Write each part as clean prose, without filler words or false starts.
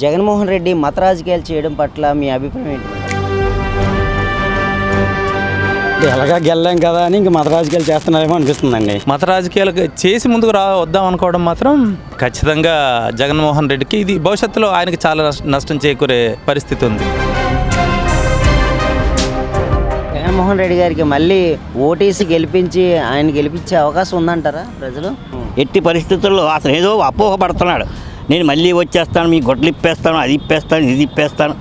జగన్మోహన్ రెడ్డి మత రాజకీయాలు చేయడం పట్ల మీ అభిప్రాయం ఏంటి? ఎలాగా గెల్లాం కదా అని ఇంక మత రాజకీయాలు చేస్తున్నారేమో అనిపిస్తుందండి. మత రాజకీయాలు చేసి ముందుకు వద్దాం అనుకోవడం మాత్రం ఖచ్చితంగా జగన్మోహన్ రెడ్డికి ఇది భవిష్యత్తులో ఆయనకి చాలా నష్టం చేకూరే పరిస్థితి ఉంది. జగన్మోహన్ రెడ్డి గారికి మళ్ళీ ఓటేసి గెలిపించి ఆయన గెలిపించే అవకాశం ఉందంటారా ప్రజలు? ఎట్టి పరిస్థితుల్లో అతను ఏదో అపోహపడుతున్నాడు. నేను మళ్ళీ వచ్చేస్తాను, మీ గొడ్లు ఇప్పేస్తాను, అది ఇప్పేస్తాను, ఇది ఇప్పేస్తాను.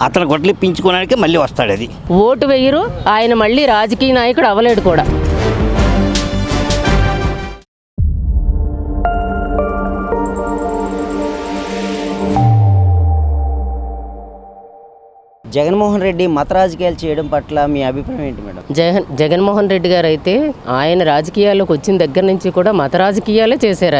అతను గొడ్లు ఇప్పించుకోవడానికి మళ్ళీ వస్తాడు. అది ఓటు వేయరు, ఆయన మళ్ళీ రాజకీయ నాయకుడు అవ్వలేడు కూడా. జగన్మోహన్ రెడ్డి మత రాజకీయాలు చేయడం పట్ల మీ అభిప్రాయం ఏంటి మేడం? జగన్మోహన్ రెడ్డి గారు అయితే ఆయన రాజకీయాల్లోకి వచ్చిన దగ్గర నుంచి కూడా మత రాజకీయాలే చేశారు.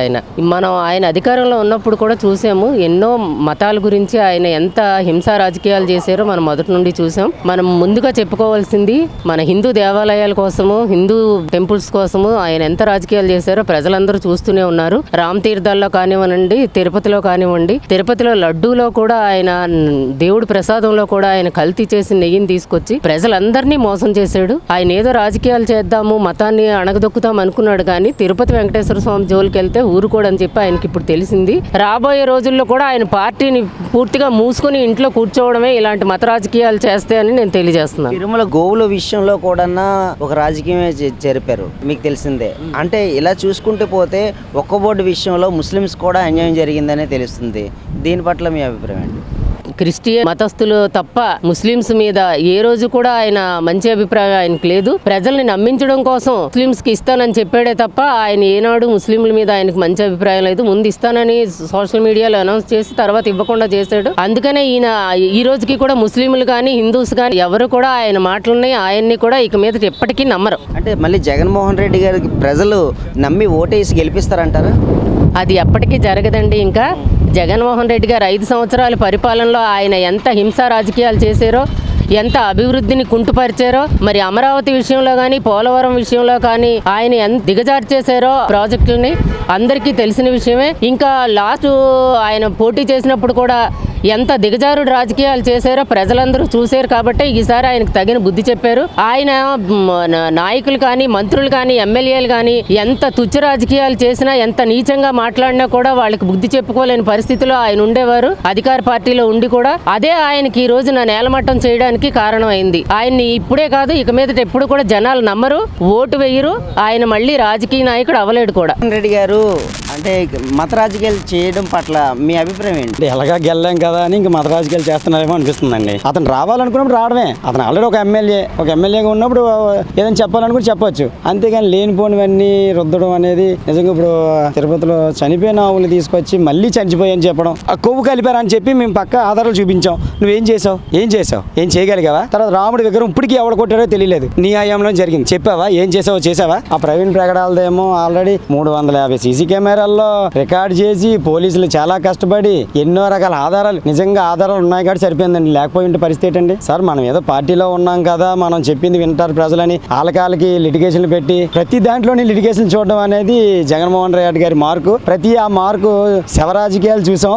ఆయన అధికారంలో ఉన్నప్పుడు కూడా చూసాము. ఎన్నో మతాల గురించి ఆయన ఎంత హింసా రాజకీయాలు చేశారో మనం మొదటి నుండి చూసాం. మనం ముందుగా చెప్పుకోవాల్సింది మన హిందూ దేవాలయాల కోసము, హిందూ టెంపుల్స్ కోసము ఆయన ఎంత రాజకీయాలు చేశారో ప్రజలందరూ చూస్తూనే ఉన్నారు. రామ్ తీర్థాల్లో కానివ్వండి, తిరుపతిలో కానివ్వండి, తిరుపతిలో లడ్డూలో కూడా ఆయన దేవుడి ప్రసాదంలో కూడా ఆయన కల్తీ చేసి నెయ్యిని తీసుకొచ్చి ప్రజలందరినీ మోసం చేశాడు. ఆయన ఏదో రాజకీయాలు చేద్దాము, మతాన్ని అణగదొక్కుతాం అనుకున్నాడు. కానీ తిరుపతి వెంకటేశ్వర స్వామి జోలికి వెళ్తే ఊరుకోడని చెప్పి ఆయనకి ఇప్పుడు తెలిసింది. రాబోయే రోజుల్లో కూడా ఆయన పార్టీని పూర్తిగా మూసుకుని ఇంట్లో కూర్చోవడమే ఇలాంటి మత రాజకీయాలు చేస్తాయని నేను తెలియజేస్తున్నాను. తిరుమల గోవుల విషయంలో కూడా ఒక రాజకీయమే జరిపారు, మీకు తెలిసిందే. అంటే ఇలా చూసుకుంటూ పోతే ఒక్క బోర్డు విషయంలో ముస్లిమ్స్ కూడా అన్యాయం జరిగిందనే తెలుస్తుంది. దీని పట్ల మీ అభిప్రాయం ఏంటి? క్రిస్టియన్ మతస్థులు తప్ప ముస్లిమ్స్ మీద ఏ రోజు కూడా ఆయన మంచి అభిప్రాయం ఆయనకు లేదు. ప్రజల్ని నమ్మించడం కోసం ముస్లిమ్స్ కి ఇస్తానని చెప్పాడే తప్ప ఆయన ఏనాడు ముస్లింల మీద ఆయనకు మంచి అభిప్రాయం లేదు. ముందు ఇస్తానని సోషల్ మీడియాలో అనౌన్స్ చేసి తర్వాత ఇవ్వకుండా చేశాడు. అందుకనే ఈయన ఈ రోజుకి కూడా ముస్లింలు కానీ హిందూస్ కానీ ఎవరు కూడా ఆయన మాటలని ఆయన్ని కూడా ఇక మీద ఎప్పటికీ నమ్మరు. అంటే మళ్ళీ జగన్మోహన్ రెడ్డి గారికి ప్రజలు నమ్మి ఓటేసి గెలిపిస్తారంటారా? అది ఎప్పటికీ జరగదండి. ఇంకా జగన్మోహన్ రెడ్డి గారు 5 సంవత్సరాల పరిపాలనలో ఆయన ఎంత హింసా రాజకీయాలు చేశారో, ఎంత అభివృద్ధిని కుంటుపరిచారో, మరి అమరావతి విషయంలో కానీ పోలవరం విషయంలో కానీ ఆయన ఎంత దిగజారు చేశారో ప్రాజెక్టులని అందరికీ తెలిసిన విషయమే. ఇంకా లాస్ట్ ఆయన పోటీ చేసినప్పుడు కూడా ఎంత దిగజారుడు రాజకీయాలు చేశారో ప్రజలందరూ చూశారు. కాబట్టి ఈసారి ఆయనకు తగిన బుద్ధి చెప్పారు. ఆయన నాయకులు కానీ మంత్రులు కానీ ఎమ్మెల్యేలు కానీ ఎంత తుచ్చ రాజకీయాలు చేసినా, ఎంత నీచంగా మాట్లాడినా కూడా వాళ్ళకి బుద్ధి చెప్పుకోలేని పరిస్థితిలో ఆయన ఉండేవారు అధికార పార్టీలో ఉండి కూడా. అదే ఆయనకి ఈ రోజున నేలమట్టం చేయడానికి కారణం అయింది. ఆయన్ని ఇప్పుడే కాదు ఇక మీదట ఎప్పుడు కూడా జనాలు నమ్మరు, ఓటు వేయరు. ఆయన మళ్ళీ రాజకీయ నాయకుడు అవ్వలేడు కూడా. రెడ్డి గారు అంటే మత రాజకీయాలు చేయడం పట్ల మీ అభిప్రాయం ఏంటి? ఎలాగా గెల్లాం కదా అని ఇంక మత రాజకీయాలు చేస్తున్నారేమో అనిపిస్తుందండి. అతను రావాలనుకున్నప్పుడు రావడమే. అతను ఆల్రెడీ ఒక ఎమ్మెల్యేగా ఉన్నప్పుడు ఏదైనా చెప్పాలనుకుని చెప్పొచ్చు. అంతేగాని లేనిపోనివన్నీ రుద్దడం అనేది నిజంగా ఇప్పుడు తిరుపతిలో చనిపోయిన ఆవులు తీసుకొచ్చి మళ్ళీ చనిపోయాయని చెప్పడం, ఆ కొవ్వు కలిపారని చెప్పి మేము పక్క ఆధారాలు చూపించాం. నువ్వేం చేసావు? ఏం చేయగలిగావా? తర్వాత రాముడి విగ్రహం ఇప్పటికీ ఎవడ కొట్టారో తెలియలేదు. నీ హయాంలో జరిగింది. చెప్పావా? ఏం చేసావా? ఆ ప్రవీణ్ ప్రగడాలదేమో ఆల్రెడీ 350 సీసీ కెమెరాల్లో రికార్డ్ చేసి పోలీసులు చాలా కష్టపడి ఎన్నో రకాల ఆధారాలు, నిజంగా ఆధారాలు ఉన్నాయి కాబట్టి సరిపోయిందండి. లేకపోయి ఉంటే పరిస్థితి ఏంటండి? సార్ మనం ఏదో పార్టీలో ఉన్నాం కదా, మనం చెప్పింది వింటారు ప్రజలని ఆలకాలకి లిటిగేషన్లు పెట్టి ప్రతి దాంట్లోని లిటిగేషన్ చూడడం అనేది జగన్మోహన్ రెడ్డి గారి మార్కు. ఆ మార్కు శవ రాజకీయాలు చూసాం.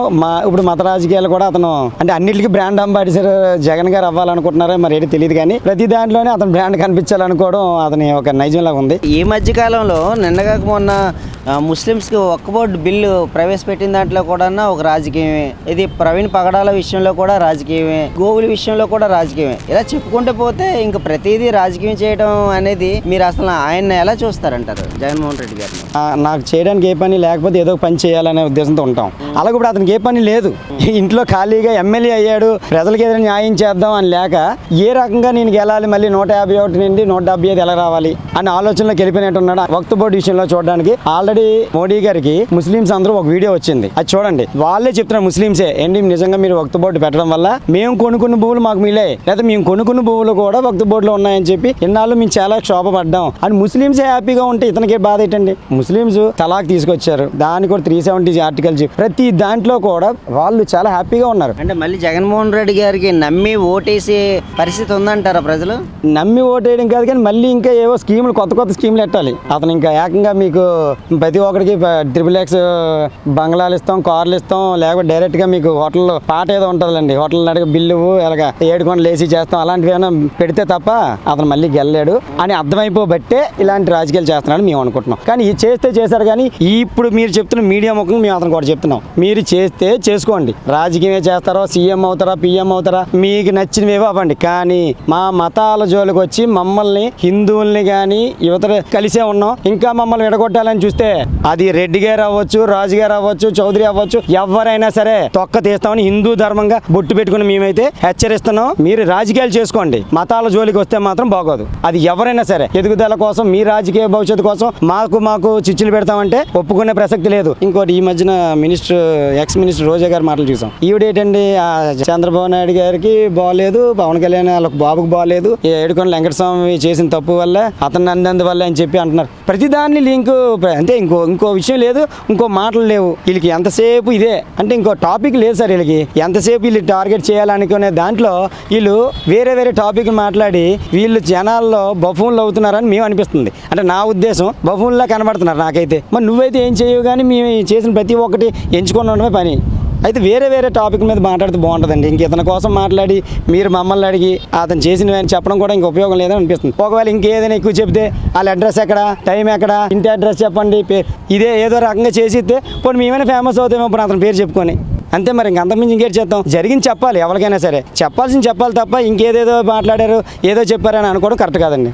ఇప్పుడు మత రాజకీయాలు కూడా అతను అంటే అన్నిటికీ బ్రాండ్ అంబాసిడర్ జగన్ గారు అవ్వాలనుకుంటున్నారా మరి ఏంటి తెలియదు. కానీ ప్రతి దాంట్లోనే అతను బ్రాండ్ కనిపించాలనుకోవడం అతని ఒక నైజంలాగా ఉంది. ఈ మధ్య కాలంలో నిన్నగాక మొన్న ముస్లిమ్స్కి ఒక్క బోర్డు బిల్లు ప్రవేశపెట్టిన దాంట్లో కూడా ఒక రాజకీయమే. ఇది ప్రవీణ్ పగడాల విషయంలో కూడా రాజకీయమే, గోవుల విషయంలో కూడా రాజకీయమే. ఇలా చెప్పుకుంటూ పోతే ఇంకా ప్రతిదీ రాజకీయం చేయడం అనేది మీరు అసలు ఆయన ఎలా చూస్తారంటారు జగన్మోహన్ రెడ్డి గారిని? నాకు చేయడానికి ఏ పని లేకపోతే ఏదో పని చేయాలనే ఉద్దేశంతో ఉంటాం. అలాగే ఇప్పుడు అతనికి ఏ పని లేదు. ఇంట్లో ఖాళీగా ఎమ్మెల్యే అయ్యాడు, ప్రజలకు ఏదైనా న్యాయం చేద్దాం అని లేక ఏ రకంగా నేను గెలాలి, మళ్ళీ 151 నుండి 175 ఎలా రావాలి అని ఆలోచనలోకి వెళ్ళిపోయినట్టున్నాడు. వక్ఫ్ బోర్డు విషయంలో చూడడానికి ఆల్రెడీ మోడీ గారికి ముస్లిమ్స్ అందరూ ఒక వీడియో వచ్చింది, అది చూడండి. వాళ్ళే చెప్తున్నారు ముస్లిమ్సే, ఏంటి నిజంగా మీరు వక్ఫ్ బోర్డు పెట్టడం వల్ల మేము కొనుక్కున్న భూములు మాకు మిలే, లేదా మేము కొనుక్కున్న భూములు కూడా వక్ఫ్ బోర్డులో ఉన్నాయని చెప్పి ఇన్నాళ్ళు మేము చాలా క్షోభపడ్డాం అని ముస్లిమ్సే హ్యాపీగా ఉంటే ఇతనికే బాధ ఏంటండి? ముస్లిమ్స్ తలాక్ తీసుకొచ్చారు, దాన్ని కూడా 370 ఆర్టికల్స్, ప్రతి దాంట్లో కూడా వాళ్ళు చాలా హ్యాపీగా ఉన్నారు. అంటే మళ్ళీ జగన్మోహన్ రెడ్డి గారికి నమ్మి ఓటేసే పరిస్థితి ఉందంటారా ప్రజలు? నమ్మి ఓటేయడం కాదు కానీ మళ్ళీ ఇంకా ఏవో స్కీములు, కొత్త స్కీములు పెట్టాలి. అతను ఇంకా ఏకంగా మీకు ప్రతి ఒక్కరికి XXX బంగ్లాలు ఇస్తాం, కార్లు ఇస్తాం, లేకపోతే డైరెక్ట్గా మీకు హోటల్లో పాట ఏదో ఉంటుందండి, హోటల్ నడిగి బిల్లు ఇలాగ 7 కొండలు లేచి చేస్తాం, అలాంటివి ఏమైనా పెడితే తప్ప అతను మళ్ళీ గెలలేడు అని అర్థమైపోబట్టే ఇలాంటి రాజకీయాలు చేస్తున్నాడని మేము అనుకుంటున్నాం. కానీ ఇది చేశారు. కానీ ఇప్పుడు మీరు చెప్తున్న మీడియా ముఖంగా మేము అతను కూడా చెప్తున్నాం, మీరు చేస్తే చేసుకోండి, రాజకీయమే చేస్తారో, సీఎం అవుతారా, పిఎం అవుతారా, మీకు నచ్చినవేవో అవ్వండి. కానీ మా మతాల జోలికి వచ్చి మమ్మల్ని హిందువుల్ని కానీ యువత కలిసే ఉన్నాం, ఇంకా మమ్మల్ని విడగొట్టాలని చూస్తే అది రెడ్డి గారు అవ్వచ్చు, రాజు గారు అవ్వచ్చు, చౌదరి అవ్వచ్చు, ఎవరైనా సరే తొక్క తీస్తామని హిందూ ధర్మంగా బొట్టు పెట్టుకుని మేమైతే హెచ్చరిస్తున్నాం. మీరు రాజకీయాలు చేసుకోండి, మతాల జోలికి వస్తే మాత్రం బాగోదు. అది ఎవరైనా సరే ఎదుగుదల కోసం, మీ రాజకీయ భవిష్యత్తు కోసం మాకు చిచ్చులు పెడతామంటే ఒప్పుకునే ప్రసక్తి లేదు. ఇంకోటి, ఈ మధ్యన ఎక్స్ మినిస్టర్ రోజా గారి మాటలు చూసాం. ఈవిడేటండి, చంద్రబాబు నాయుడు గారికి బాగోలేదు, పవన్ కళ్యాణ్ వాళ్ళ బాబుకు బాగోలేదు, ఏడుకొండల వెంకటస్వామి చేసిన తప్పు వల్ల, అతను అందినందువల్ల అని చెప్పి అంటున్నారు. ప్రతిదాన్ని లింకు అంటే ఇంకో విషయం లేదు, ఇంకో మాటలు లేవు వీళ్ళకి. ఎంతసేపు ఇదే అంటే ఇంకో టాపిక్ లేదు సార్ వీళ్ళకి. ఎంతసేపు వీళ్ళు టార్గెట్ చేయాలనుకునే దాంట్లో వీళ్ళు వేరే టాపిక్ మాట్లాడి వీళ్ళు జనాల్లో బఫూన్లు అవుతున్నారని మేము అనిపిస్తుంది. అంటే నా ఉద్దేశం, బఫూన్లా కనబడుతున్నారు నాకైతే. మరి నువ్వైతే ఏం చేయవు, కానీ మేము చేసిన ప్రతి ఒక్కటి ఎంచుకొని ఉండడమే పని. అయితే వేరే టాపిక్ మీద మాట్లాడితే బాగుంటుందండి. ఇంక ఇతని కోసం మాట్లాడి మీరు మమ్మల్ని అడిగి అతను చేసినవి చెప్పడం కూడా ఇంక ఉపయోగం లేదని అనిపిస్తుంది. ఒకవేళ ఇంకేదైనా ఎక్కువ చెప్తే వాళ్ళ అడ్రస్ ఎక్కడ, టైం ఎక్కడ, ఇంటి అడ్రస్ చెప్పండి, ఇదే ఏదో రకంగా చేసిస్తే పోనీ మేమైనా ఫేమస్ అవుతామో ఇప్పుడు అతని పేరు చెప్పుకొని. అంతే, మరి ఇంకంతకుమించి ఇంకేం చేద్దాం? జరిగింది చెప్పాలి, ఎవరికైనా సరే చెప్పాల్సింది చెప్పాలి తప్ప ఇంకేదేదో మాట్లాడారు, ఏదో చెప్పారని అనుకోవడం కరెక్ట్ కాదండి.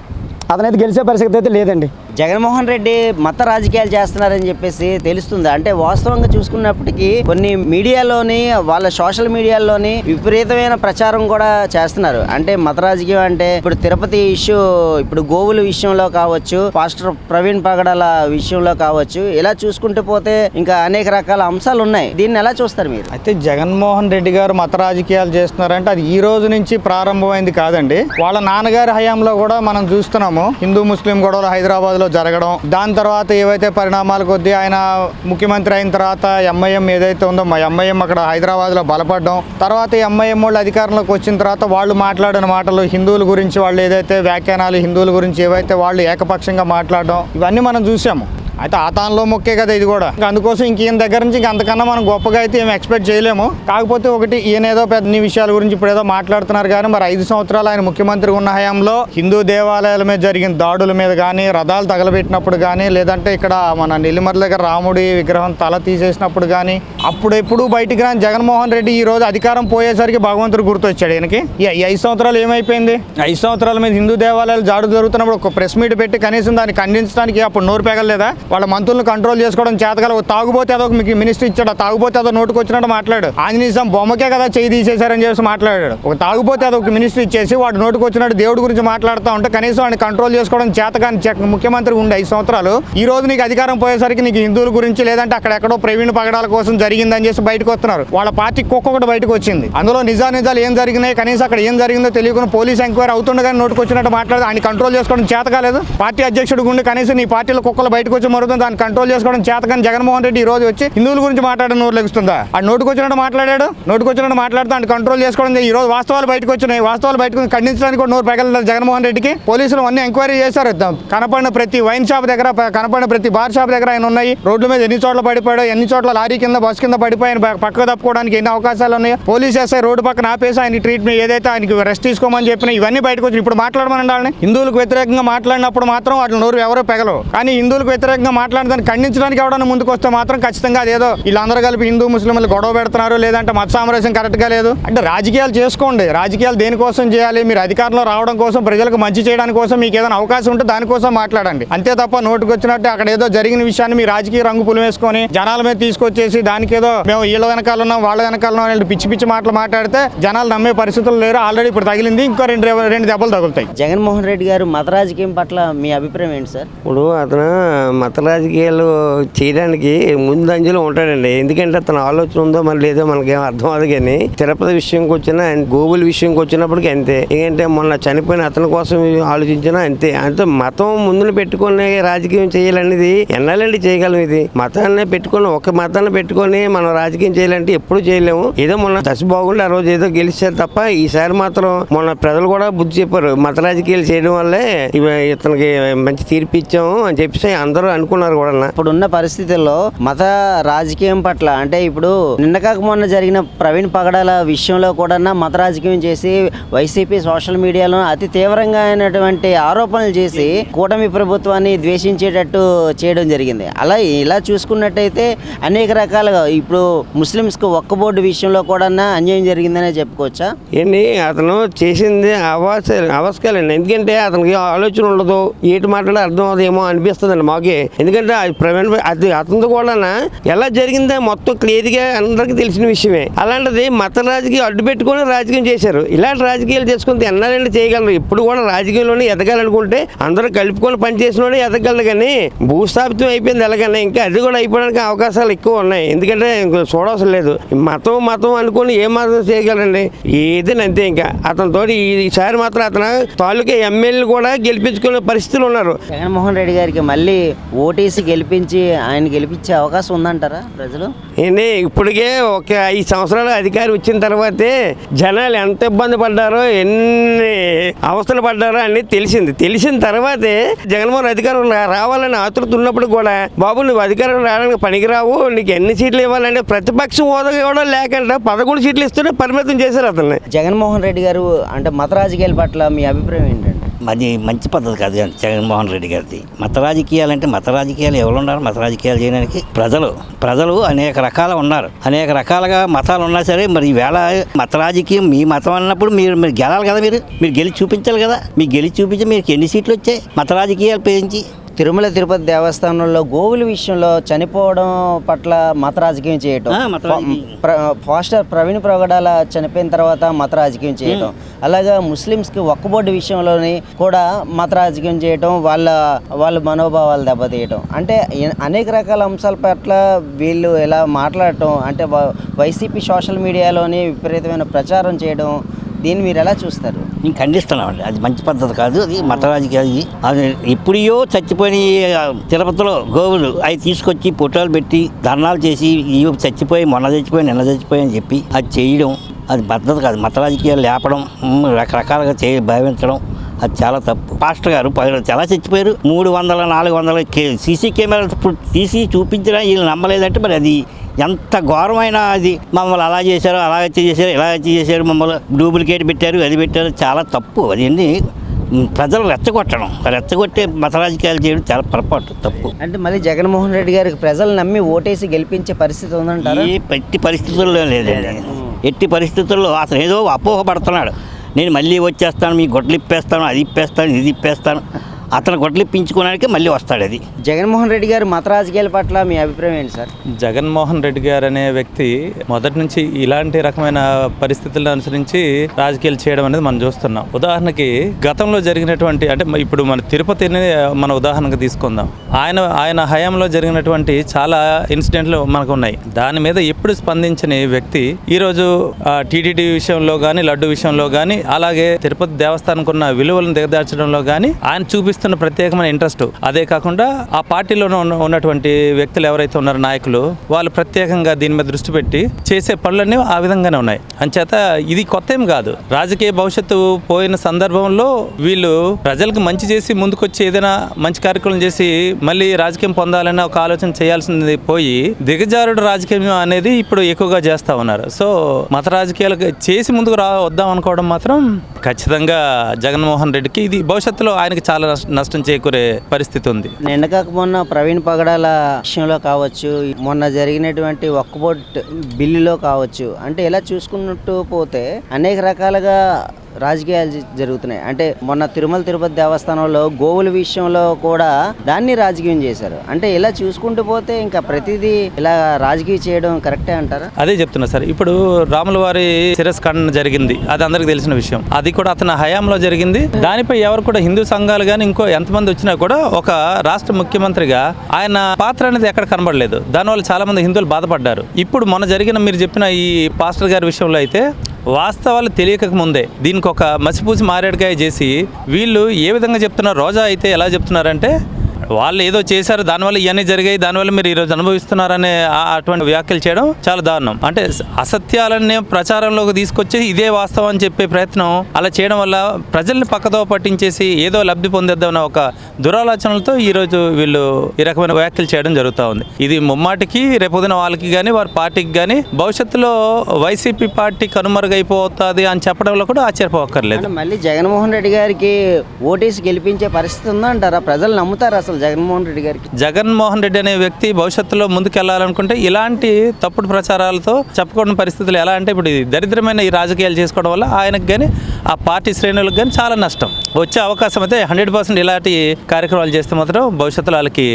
అతనైతే గెలిచే పరిస్థితి అయితే లేదండి. జగన్మోహన్ రెడ్డి మత రాజకీయాలు చేస్తున్నారని చెప్పేసి తెలుస్తుంది. అంటే వాస్తవంగా చూసుకున్నప్పటికీ కొన్ని మీడియాలోని, వాళ్ళ సోషల్ మీడియాలోని విపరీతమైన ప్రచారం కూడా చేస్తున్నారు. అంటే మత రాజకీయం అంటే ఇప్పుడు తిరుపతి ఇష్యూ, ఇప్పుడు గోవుల విషయంలో కావచ్చు, పాస్టర్ ప్రవీణ్ పగడాల విషయంలో కావచ్చు, ఇలా చూసుకుంటూ పోతే ఇంకా అనేక రకాల అంశాలు ఉన్నాయి. దీన్ని ఎలా చూస్తారు మీరు? అయితే జగన్మోహన్ రెడ్డి గారు మత రాజకీయాలు చేస్తున్నారంటే అది ఈ రోజు నుంచి ప్రారంభమైంది కాదండి. వాళ్ళ నాన్నగారి హయాంలో కూడా మనం చూస్తున్నాము హిందూ ముస్లిం గొడవలు హైదరాబాద్ లో జరగడం. దాని తర్వాత ఏవైతే పరిణామాల కొద్దీ ఆయన ముఖ్యమంత్రి అయిన తర్వాత ఎంఐఎం ఏదైతే ఉందో మా ఎంఐఎం అక్కడ హైదరాబాద్ లో బలపడడం, తర్వాత ఎంఐఎం వాళ్ళు అధికారంలోకి వచ్చిన తర్వాత వాళ్ళు మాట్లాడిన మాటలు, హిందువుల గురించి వాళ్ళు ఏదైతే వ్యాఖ్యానాలు, హిందువుల గురించి ఏవైతే వాళ్ళు ఏకపక్షంగా మాట్లాడడం, ఇవన్నీ మనం చూసాము. అయితే ఆ తానులో మొక్కే కదా ఇది కూడా. అందుకోసం ఈయన దగ్గర నుంచి అంతకన్నా మనం గొప్పగా అయితే ఏమి ఎక్స్పెక్ట్ చేయలేము. కాకపోతే ఒకటి, ఈయన ఏదో పెద్ద విషయాల గురించి ఇప్పుడు ఏదో మాట్లాడుతున్నారు, కానీ మరి 5 సంవత్సరాలు ఆయన ముఖ్యమంత్రి ఉన్న హయాంలో హిందూ దేవాలయాల మీద జరిగిన దాడుల మీద కానీ, రథాలు తగలబెట్టినప్పుడు కానీ, లేదంటే ఇక్కడ మన నెల్లిమర్ల దగ్గర రాముడి విగ్రహం తల తీసేసినప్పుడు కానీ, అప్పుడెప్పుడు బయటికి రాని జగన్మోహన్ రెడ్డి ఈ రోజు అధికారం పోయేసరికి భగవంతుడు గుర్తొచ్చాడు ఈయనకి. ఈ 5 సంవత్సరాలు ఏమైపోయింది? 5 సంవత్సరాల మీద హిందూ దేవాలయాలు జాడు జరుగుతున్నప్పుడు ఒక ప్రెస్ మీట్ పెట్టి కనీసం దాన్ని ఖండించడానికి అప్పుడు నోరు పెగలేదా? వాళ్ళ మంత్రులను కంట్రోల్ చేసుకోవడం చేతగల తాగుబోతే అదొక మీకు మినిస్టర్ ఇచ్చాడు, తాగుబోతే అదో నోటుకు వచ్చినట్టు మాట్లాడు. ఆంజనేయం బొమ్మకే కదా చేయి తీసేశారని చెప్పి మాట్లాడాడు. ఒక తాగుబోతే అదొక మినిస్టర్ ఇచ్చేసి వాడు నోటుకు వచ్చినట్టు దేవుడి గురించి మాట్లాడుతూ ఉంటే కనీసం ఆయన కంట్రోల్ చేసుకోవడం చేతగాని ముఖ్యమంత్రి ఉండే 5 సంవత్సరాలు ఈ రోజు నీకు అధికారం పోయేసరికి నీకు హిందువుల గురించి, లేదంటే అక్కడెక్కడో ప్రవీణ్ పగడాల కోసం జరిగిందని చేసి బయటకు వస్తున్నారు. వాళ్ళ పార్టీ ఒక్కొక్కటి బయటకు వచ్చింది. అందులో నిజాలు ఏం జరిగినాయి, కనీసం అక్కడ ఏం జరిగిందో తెలియకుండా పోలీస్ ఎంక్వైరీ అవుతుండగానే నోటుకు వచ్చినట్టు మాట్లాడి ఆయన కంట్రోల్ చేసుకోవడం చేత కాలేదు. పార్టీ అధ్యక్షుడు గుండి కనీసం నీ పార్టీలో కుక్కలు బయటకు వచ్చి మరుగుతుంది, దాన్ని కంట్రోల్ చేసుకోవడం చేతకాని జగన్మోహన్ రెడ్డి ఈ రోజు వచ్చి హిందువుల గురించి మాట్లాడడం నోరు లెగుస్తుందా? ఆ నోటుకు వచ్చినట్టు మాట్లాడాడు, నోటుకు వచ్చినట్టు మాట్లాడుతూ ఆయన కంట్రోల్ చేసుకోవడం. ఈ రోజు వాస్తవాలు బయటకు వచ్చినాయి, వాస్తవాలు బయటకు ఖండించడానికి కూడా నోరు పెగలలేదు జగన్మోహన్ రెడ్డికి. పోలీసులు అన్ని ఎంక్వైరీ చేశారు. కనపడిన ప్రతి వైన్ షాప్ దగ్గర, కనపడిన ప్రతి బార్ షాప్ దగ్గర ఆయన ఉన్నాయి. రోడ్ల మీద ఎన్ని చోట్ల పడిపోయాడు, ఎన్ని చోట్ల లారీ కింద, బస్ కింద పడిపోయి పక్కకు తప్పుకోవడానికి ఎన్ని అవకాశాలు ఉన్నాయి. పోలీసు ఎస్ఐ రోడ్డు పక్కన ఆపేసి ఆయన ట్రీట్మెంట్ ఏదైతే ఆయనకి రెస్ట్ తీసుకోమని చెప్పిన ఇవన్నీ బయటకు వచ్చి ఇప్పుడు మాట్లాడమని వాళ్ళని. హిందువులకు వ్యతిరేకంగా మాట్లాడినప్పుడు మాత్రం వాటి నోరు ఎవరో పెగలవు, కానీ హిందువులకు వ్యతిరేకంగా మాట్లాడడానికి ఖండించడానికి ఎవడన్నా ముందుకు వస్తే మాత్రం ఖచ్చితంగా అదేదో వీళ్ళందరూ కలిపి హిందూ ముస్లింలు గొడవ పెడుతున్నారు, లేదంటే మత సామరస్యం కరెక్ట్గా లేదు అంటే. రాజకీయాలు చేసుకోండి, రాజకీయాలు దేనికోసం చేయాలి? మీరు అధికారంలో రావడం కోసం, ప్రజలకు మంచి చేయడానికి కోసం, మీకు ఏదైనా అవకాశం ఉంటే దానికోసం మాట్లాడండి. అంతే తప్ప నోటుకు వచ్చినట్టు అక్కడ ఏదో జరిగిన విషయాన్ని మీ రాజకీయ రంగు పులివేసుకొని జనాల మీద తీసుకొచ్చేసి దానికి ఏదో మేము వీళ్ళ వెనకాల ఉన్నాం, వాళ్ళ వెనకాల ఉన్నాం పిచ్చి మాటలు మాట్లాడితే జనాలు నమ్మే పరిస్థితులు లేరు. ఆల్రెడీ ఇప్పుడు తగిలింది, ఇంకో రెండు దెబ్బలు తగులుతాయి. జగన్మోహన్ రెడ్డి గారు మత రాజకీయం పట్ల మీ అభిప్రాయం ఏంటి సార్? ఇప్పుడు అతను మత రాజకీయాలు చేయడానికి ముందంజలో ఉంటాడండి. ఎందుకంటే అతను ఆలోచన ఉందో మరి లేదో మనకేం అర్థం అవ్వదు. కానీ తిరుపతి విషయంకి వచ్చినా, గోగుల విషయంకి వచ్చినప్పటికీ అంతే. ఎందుకంటే మొన్న చనిపోయిన అతని కోసం ఆలోచించినా అంతే. అంటే మతం ముందుని పెట్టుకుని రాజకీయం చేయాలనేది ఎన్నాలండి చేయగలం? ఇది మతాన్ని పెట్టుకుని, ఒక మతాన్ని పెట్టుకొని మనం రాజకీయం చేయాలంటే ఎప్పుడు చేయలేము. ఏదో మొన్న దశ బాగుండి ఆ రోజు ఏదో గెలిచారు తప్ప ఈసారి మాత్రం మొన్న ప్రజలు కూడా బుద్ధి చెప్పారు. మత రాజకీయాలు చేయడం వల్లే ఇతనికి మంచి తీర్పు ఇచ్చాము అని చెప్పేసి అందరూ అనుకున్నారు కూడా. ఇప్పుడున్న పరిస్థితుల్లో మత రాజకీయం పట్ల అంటే ఇప్పుడు నిన్న కాక మొన్న జరిగిన ప్రవీణ్ పగడాల విషయంలో కూడా మత రాజకీయం చేసి వైసీపీ సోషల్ మీడియాలో అతి తీవ్రంగా అయినటువంటి ఆరోపణలు చేసి కూటమి ప్రభుత్వాన్ని ద్వేషించేటట్టు చేయడం జరిగింది. ఇలా చూసుకున్నట్టయితే అనేక రకాలుగా ఇప్పుడు ముస్లిమ్స్కి ఒక్క బోర్డు విషయంలో కూడా అన్యాయం జరిగిందనే చెప్పుకోవచ్చా? ఏంటి అతను చేసింది అవసకాలండి. ఎందుకంటే అతనికి ఆలోచన ఉండదు, ఏటి మాట్లాడే అర్థం అవుదేమో అనిపిస్తుందండి మాకే. ఎందుకంటే అతనితో కూడా ఎలా జరిగిందో మొత్తం క్లియర్గా అందరికీ తెలిసిన విషయమే. అలాంటిది మత రాజకీయం అడ్డు పెట్టుకొని రాజకీయం చేశారు. ఇలాంటి రాజకీయాలు చేసుకుని ఎన్నాళ్ళంటే చేయగలరు. ఇప్పుడు కూడా రాజకీయంలోనే ఎదగాలనుకుంటే అందరూ కలుపుకొని పనిచేసిన ఎదగలరు. కానీ భూస్థాపితం అయిపోయింది ఎలాగన్నా ఇంకా అది కూడా అయిపోవడానికి అవకాశాలు ఎక్కువ ఉన్నాయి. ఎందుకంటే చూడవసరం లేదు. మతం అనుకుని ఏ మాత్రం చేయగలరండి, ఏదైనా అంతే. ఇంకా అతనితో ఈసారి మాత్రం అతను తాలూకా ఎమ్మెల్యేలు కూడా గెలిపించుకునే పరిస్థితులు ఉన్నారు. జగన్మోహన్ రెడ్డి గారికి మళ్ళీ ఓటేసి గెలిపించి ఆయన గెలిపించే అవకాశం ఉందంటారా ప్రజలు? ఏంటి ఇప్పటికే ఒక 5 సంవత్సరాలు అధికారం వచ్చిన తర్వాతే జనాలు ఎంత ఇబ్బంది పడ్డారో, ఎన్ని అవస్థలు పడ్డారో అని తెలిసిన తర్వాతే జగన్మోహన్ అధికారం రావాలని ఆతృత ఉన్నప్పుడు కూడా బాబు నువ్వు అధికారం రావడానికి పనికిరావు, నీకు ఎన్ని సీట్లు ఇవ్వాలంటే ప్రతిపక్షం హోదా కూడా లేకుండా 11 సీట్లు ఇస్తూనే పరిమితం చేశారు అతన్ని. జగన్మోహన్ రెడ్డి గారు అంటే మత రాజకీయాల పట్ల మీ అభిప్రాయం ఏంటంటే? అది మంచి పద్ధతి కాదు కానీ జగన్మోహన్ రెడ్డి గారిది. మత రాజకీయాలు ఎవరు ఉన్నారు? మత రాజకీయాలు చేయడానికి ప్రజలు అనేక రకాలు ఉన్నారు. అనేక రకాలుగా మతాలు ఉన్నా సరే మరి ఈవేళ మత రాజకీయం మీ మతం అన్నప్పుడు మీరు గెలాలి కదా. మీరు గెలిచి చూపించాలి కదా. మీకు గెలిచి చూపించి మీకు ఎన్ని సీట్లు వచ్చాయి మత రాజకీయాలు పెంచి? తిరుమల తిరుపతి దేవస్థానంలో గోవుల విషయంలో చనిపోవడం పట్ల మత రాజకీయం చేయటం, పాస్టర్ ప్రవీణ్ పగడాల చనిపోయిన తర్వాత మత రాజకీయం చేయటం, అలాగా ముస్లిమ్స్కి ఒక్క బోర్డు విషయంలోని కూడా మత రాజకీయం చేయటం, వాళ్ళ మనోభావాలు దెబ్బతీయటం, అంటే అనేక రకాల అంశాల పట్ల వీళ్ళు ఇలా మాట్లాడటం, అంటే వైసీపీ సోషల్ మీడియాలోని విపరీతమైన ప్రచారం చేయడం, దీన్ని మీరు ఎలా చూస్తారు? నేను ఖండిస్తున్నామండి. అది మంచి పద్ధతి కాదు. అది మత రాజకీయాలు. అది ఎప్పుడో చచ్చిపోయిన తిరుపతిలో గోవులు అవి తీసుకొచ్చి ఫోటోలు పెట్టి ధర్నాలు చేసి ఇవి చచ్చిపోయి నిన్న చచ్చిపోయి అని చెప్పి అది చేయడం అది పద్ధతి కాదు. మత రాజకీయాలు లేపడం, రకరకాలుగా భావించడం అది చాలా తప్పు. పాస్టర్ గారు చాలా చచ్చిపోయారు. 300-400 సీసీ కెమెరాలు తీసి చూపించడం వీళ్ళు నమ్మలేదంటే మరి అది ఎంత ఘోరమైన, అది మమ్మల్ని అలా చేశారు, ఇలా చేశారు, మమ్మల్ని డూప్లికేట్ పెట్టారు, అది పెట్టారు, చాలా తప్పు. అది ప్రజలు రెచ్చగొట్టే మత రాజకీయాలు చేయడం చాలా పొరపాటు, తప్పు. అంటే మళ్ళీ జగన్మోహన్ రెడ్డి గారికి ప్రజలు నమ్మి ఓటేసి గెలిపించే పరిస్థితి ఉందంటారా? ఎట్టి పరిస్థితుల్లో లేదండి. ఎట్టి పరిస్థితుల్లో అసలు ఏదో అపోహపడుతున్నాడు. నేను మళ్ళీ వచ్చేస్తాను, మీ గొడ్లు ఇప్పేస్తాను, అది ఇప్పేస్తాను, ఇది ఇప్పేస్తాను. అతను గొడ్లిప్పించుకోవడానికి మళ్ళీ వస్తాడు. అది జగన్మోహన్ రెడ్డి గారు మత రాజకీయాల పట్ల మీ అభిప్రాయం ఏంటి సార్? జగన్మోహన్ రెడ్డి గారు అనే వ్యక్తి మొదటి నుంచి ఇలాంటి రకమైన పరిస్థితులను అనుసరించి రాజకీయాలు చేయడం అనేది మనం చూస్తున్నాం. ఉదాహరణకి గతంలో జరిగినటువంటి, అంటే ఇప్పుడు మన తిరుపతిని మన ఉదాహరణకు తీసుకుందాం. ఆయన హయాంలో జరిగినటువంటి చాలా ఇన్సిడెంట్లు మనకు ఉన్నాయి. దాని మీద ఎప్పుడు స్పందించని వ్యక్తి ఈరోజు టీటీడీ విషయంలో కానీ, లడ్డు విషయంలో కానీ, అలాగే తిరుపతి దేవస్థానానికి ఉన్న విలువలను దిగదార్చడంలో కానీ ఆయన చూపిస్తున్న ప్రత్యేకమైన ఇంట్రెస్ట్. అదే కాకుండా ఆ పార్టీలో ఉన్నటువంటి వ్యక్తులు ఎవరైతే ఉన్నారో నాయకులు, వాళ్ళు ప్రత్యేకంగా దీని మీద దృష్టి పెట్టి చేసే పనులన్నీ ఆ విధంగానే ఉన్నాయి. అంచేత ఇది కొత్త ఏం కాదు. రాజకీయ భవిష్యత్తు పోయిన సందర్భంలో వీళ్ళు ప్రజలకు మంచి చేసి ముందుకొచ్చి ఏదైనా మంచి కార్యక్రమం చేసి మళ్ళీ రాజకీయం పొందాలన్న ఒక ఆలోచన చేయాల్సింది పోయి దిగజారుడు రాజకీయం అనేది ఇప్పుడు ఎక్కువగా చేస్తా ఉన్నారు. సో మత రాజకీయాలు చేసి ముందుకు వద్దాం అనుకోవడం మాత్రం ఖచ్చితంగా జగన్మోహన్ రెడ్డికి ఇది భవిష్యత్తులో ఆయనకి చాలా నష్టం చేకూరే పరిస్థితి ఉంది. నిన్న కాక మొన్న ప్రవీణ్ పగడాల విషయంలో కావచ్చు, మొన్న జరిగినటువంటి ఒక్క బోర్డు బిల్లులో కావచ్చు, అంటే ఇలా చూసుకున్నట్టు పోతే అనేక రకాలుగా రాజకీయాలు జరుగుతున్నాయి. అంటే మొన్న తిరుమల తిరుపతి దేవస్థానంలో గోవుల విషయంలో కూడా దాన్ని రాజకీయం చేశారు. అంటే ఇలా చూసుకుంటూ పోతే ఇంకా ప్రతిదీ ఇలా రాజకీయం చేయడం కరెక్టే అంటారా? అదే చెప్తున్నా సార్. ఇప్పుడు రాముల వారి శిరస్ఖండన జరిగింది, అది అందరికి తెలిసిన విషయం. అది కూడా అతని హయాంలో జరిగింది. దానిపై ఎవరు కూడా హిందూ సంఘాలు కానీ ఇంకో ఎంతమంది వచ్చినా కూడా ఒక రాష్ట్ర ముఖ్యమంత్రిగా ఆయన పాత్ర అనేది ఎక్కడ కనబడలేదు. దానివల్ల చాలా మంది హిందువులు బాధపడ్డారు. ఇప్పుడు మొన్న జరిగిన మీరు చెప్పిన ఈ పాస్టర్ గారి విషయంలో అయితే వాస్తవాలు తెలియక ముందే దీనికి ఒక మసిపూసి మారేడుకాయ చేసి వీళ్ళు ఏ విధంగా చెప్తున్నారు. రోజా అయితే ఎలా చెప్తున్నారంటే వాళ్ళు ఏదో చేశారు, దానివల్ల ఇవన్నీ జరిగాయి, దానివల్ల మీరు ఈరోజు అనుభవిస్తున్నారనే అటువంటి వ్యాఖ్యలు చేయడం చాలా దారుణం. అంటే అసత్యాలన్నీ ప్రచారంలోకి తీసుకొచ్చి ఇదే వాస్తవం అని చెప్పే ప్రయత్నం అలా చేయడం వల్ల ప్రజల్ని పక్కదో పట్టించేసి ఏదో లబ్ధి పొందేద్దామన్న ఒక దురాలోచనలతో ఈరోజు వీళ్ళు ఈ రకమైన వ్యాఖ్యలు చేయడం జరుగుతూ ఉంది. ఇది ముమ్మాటికి రేపొద్దున వాళ్ళకి కానీ వారి పార్టీకి కానీ భవిష్యత్తులో వైసీపీ పార్టీ కనుమరుగైపోతుంది అని చెప్పడంలో కూడా ఆశ్చర్యపోక్కర్లేదు. అంటే మళ్ళీ జగన్మోహన్ రెడ్డి గారికి ఓటేసి గెలిపించే పరిస్థితి ఉందంటారా? ప్రజలు నమ్ముతారు అసలు జగన్మోహన్ రెడ్డి గారికి? జగన్మోహన్ రెడ్డి అనే వ్యక్తి భవిష్యత్తులో ముందుకెళ్లాలనుకుంటే ఇలాంటి తప్పుడు ప్రచారాలతో చెప్పకూడని పరిస్థితులు ఎలా అంటే ఇప్పుడు దరిద్రమైన ఈ రాజకీయాలు చేసుకోవడం వల్ల ఆయనకు కానీ ఆ పార్టీ శ్రేణులకు కానీ చాలా నష్టం. వచ్చే అవకాశం అయితే 100% ఇలాంటి కార్యక్రమాలు చేస్తే మాత్రం భవిష్యత్తులో వాళ్ళకి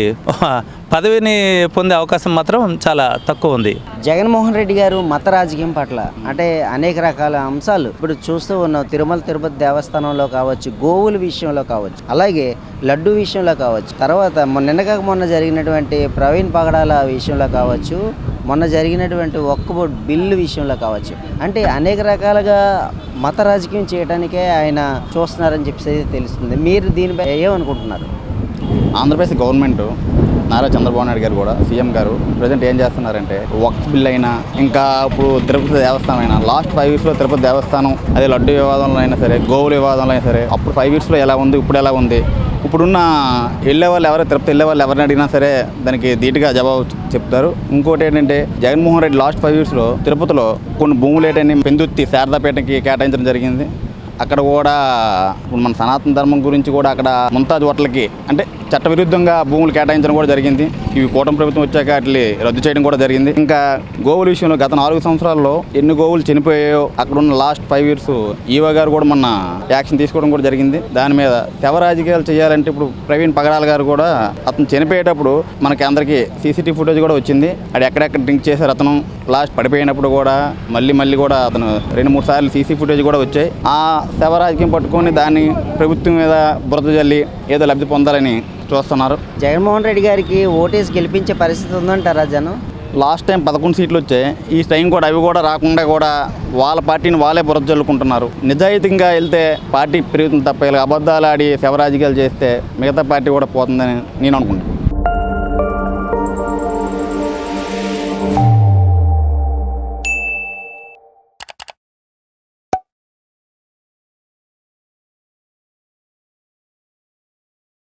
పదవిని పొందే అవకాశం మాత్రం చాలా తక్కువ ఉంది. జగన్మోహన్ రెడ్డి గారు మత రాజకీయం పట్ల అంటే అనేక రకాల అంశాలు ఇప్పుడు చూస్తూ ఉన్నాం. తిరుమల తిరుపతి దేవస్థానంలో కావచ్చు, గోవుల విషయంలో కావచ్చు, అలాగే లడ్డు విషయంలో కావచ్చు, తర్వాత మొన్న జరిగినటువంటి ప్రవీణ్ పగడాల విషయంలో కావచ్చు, మొన్న జరిగినటువంటి వక్ఫ్ బోర్డు బిల్లు విషయంలో కావచ్చు, అంటే అనేక రకాలుగా మత రాజకీయం చేయడానికే ఆయన చూస్తున్నారని చెప్పేసి తెలుస్తుంది. మీరు దీనిపై ఏమనుకుంటున్నారు? ఆంధ్రప్రదేశ్ గవర్నమెంట్ నారా చంద్రబాబు నాయుడు గారు కూడా సీఎం గారు ప్రజెంట్ ఏం చేస్తున్నారంటే వక్ఫ్ బిల్ అయినా ఇంకా ఇప్పుడు తిరుపతి దేవస్థానం అయినా లాస్ట్ 5 yearsలో తిరుపతి దేవస్థానం అదే లడ్డు వివాదంలో అయినా సరే, గోవుల వివాదంలో అయినా సరే, అప్పుడు 5 yearsలో ఎలా ఉంది, ఇప్పుడు ఎలా ఉంది, ఇప్పుడున్న తిరుపతి వెళ్ళే వాళ్ళు ఎవరిని అడిగినా సరే దానికి ధీటుగా జవాబు చెప్తారు. ఇంకోటి ఏంటంటే జగన్మోహన్ రెడ్డి లాస్ట్ 5 yearsలో తిరుపతిలో కొన్ని భూములు ఏంటని పెందుర్తి శారదాపేటకి కేటాయించడం జరిగింది. అక్కడ కూడా ఇప్పుడు మన సనాతన ధర్మం గురించి కూడా అక్కడ ముంతాజ్ హోటల్కి అంటే చట్టవిరుద్ధంగా భూములు కేటాయించడం కూడా జరిగింది. ఇవి కూటమి ప్రభుత్వం వచ్చాక వాటిని రద్దు చేయడం కూడా జరిగింది. ఇంకా గోవుల విషయంలో గత 4 సంవత్సరాల్లో ఎన్ని గోవులు చనిపోయాయో అక్కడ ఉన్న లాస్ట్ 5 years ఈవో గారు కూడా మొన్న యాక్షన్ తీసుకోవడం కూడా జరిగింది. దాని మీద శవ రాజకీయాలు చేయాలంటే ఇప్పుడు ప్రవీణ్ పగడాల గారు కూడా అతను చనిపోయేటప్పుడు మనకి అందరికీ CCTV ఫుటేజ్ కూడా వచ్చింది. అది ఎక్కడెక్కడ డ్రింక్ చేశారు అతను, లాస్ట్ పడిపోయినప్పుడు కూడా మళ్ళీ కూడా అతను 2-3 సార్లు CC ఫుటేజ్ కూడా వచ్చాయి. ఆ శవ రాజకీయం పట్టుకొని దాన్ని ప్రభుత్వం మీద బురద జల్లి ఏదో లబ్ధి పొందాలని చూస్తున్నారు. జగన్మోహన్ రెడ్డి గారికి ఓటేసి గెలిపించే పరిస్థితి ఉందంటారా జనం? లాస్ట్ టైం 11 సీట్లు వచ్చాయి. ఈ టైం కూడా అవి కూడా రాకుండా కూడా వాళ్ళ పార్టీని వాళ్ళే బురద జల్లుకుంటున్నారు. నిజాయితీగా వెళ్తే పార్టీ పెరుగుతుంది తప్ప ఇలా అబద్ధాలు ఆడి శవ రాజకీయాలు చేస్తే మిగతా పార్టీ కూడా పోతుందని నేను అనుకుంటున్నాను.